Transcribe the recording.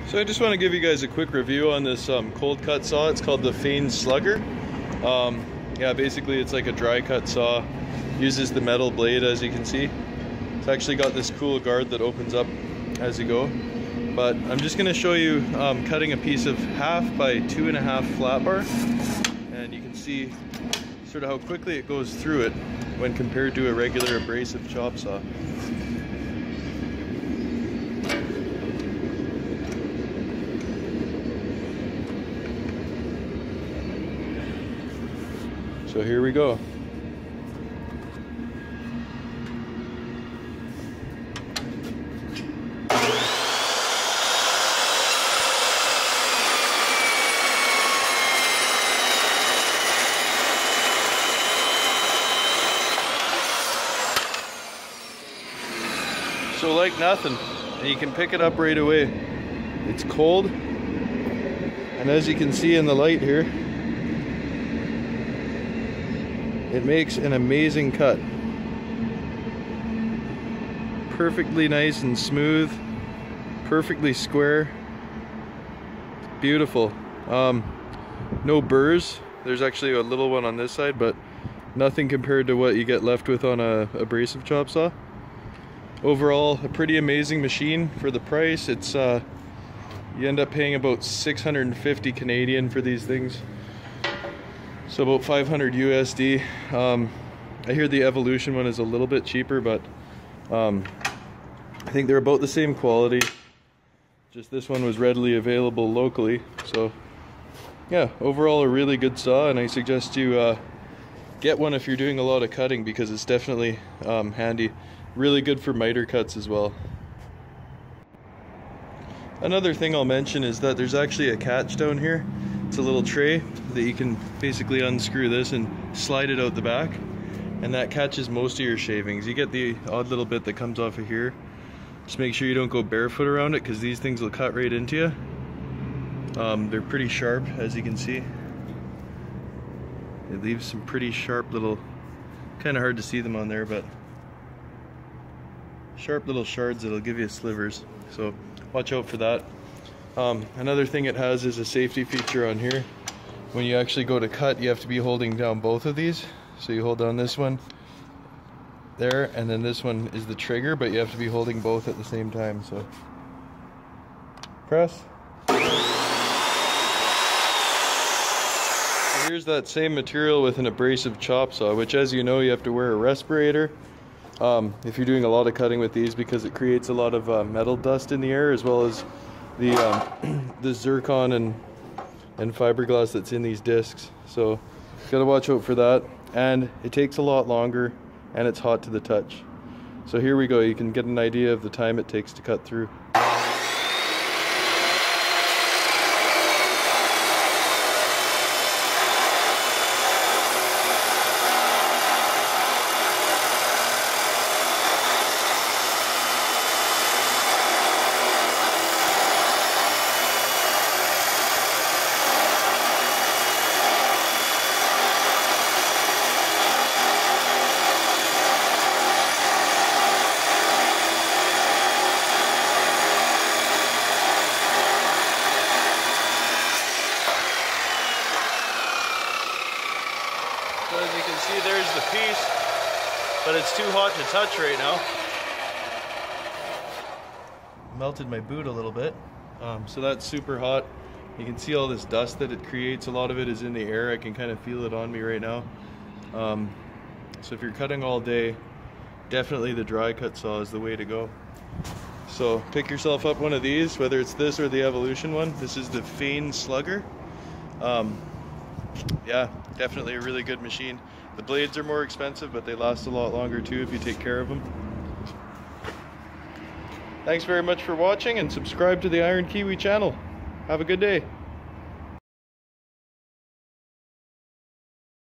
So I just want to give you guys a quick review on this cold cut saw. It's called the Fein Slugger. Yeah, basically it's like a dry cut saw. Uses the metal blade, as you can see. It's actually got this cool guard that opens up as you go. But I'm just going to show you cutting a piece of 1/2 by 2.5 flat bar. And you can see sort of how quickly it goes through it when compared to a regular abrasive chop saw. So here we go. So like nothing, and you can pick it up right away. It's cold, and as you can see in the light here, it makes an amazing cut. Perfectly nice and smooth, perfectly square. Beautiful. No burrs. There's actually a little one on this side, but nothing compared to what you get left with on a abrasive chop saw. Overall, a pretty amazing machine for the price. It's you end up paying about 650 Canadian for these things. So about 500 USD. I hear the Evolution one is a little bit cheaper, but I think they're about the same quality. Just this one was readily available locally. So yeah, overall a really good saw, and I suggest you get one if you're doing a lot of cutting, because it's definitely handy. Really good for miter cuts as well. Another thing I'll mention is that there's actually a catch down here. It's a little tray that you can basically unscrew this and slide it out the back, and that catches most of your shavings. You get the odd little bit that comes off of here. Just make sure you don't go barefoot around it, because these things will cut right into you. They're pretty sharp, as you can see. It leaves some pretty sharp little, kind of hard to see them on there, but sharp little shards that'll give you slivers. So watch out for that. Another thing it has is a safety feature on here. When you actually go to cut, you have to be holding down both of these. So you hold down this one there, and then this one is the trigger, but you have to be holding both at the same time. So press. So here's that same material with an abrasive chop saw, which, as you know, you have to wear a respirator if you're doing a lot of cutting with these, because it creates a lot of metal dust in the air, as well as the zircon and fiberglass that's in these discs. So gotta watch out for that, and it takes a lot longer, and it's hot to the touch. So here we go, you can get an idea of the time it takes to cut through. So as you can see, there's the piece, but it's too hot to touch right now. Melted my boot a little bit, so that's super hot. You can see all this dust that it creates. A lot of it is in the air. I can kind of feel it on me right now. So if you're cutting all day, definitely the dry cut saw is the way to go. So pick yourself up one of these, whether it's this or the Evolution one. This is the Fein Slugger. Yeah, definitely a really good machine. The blades are more expensive, but they last a lot longer too if you take care of them. Thanks very much for watching, and subscribe to the Iron Kiwi channel. Have a good day.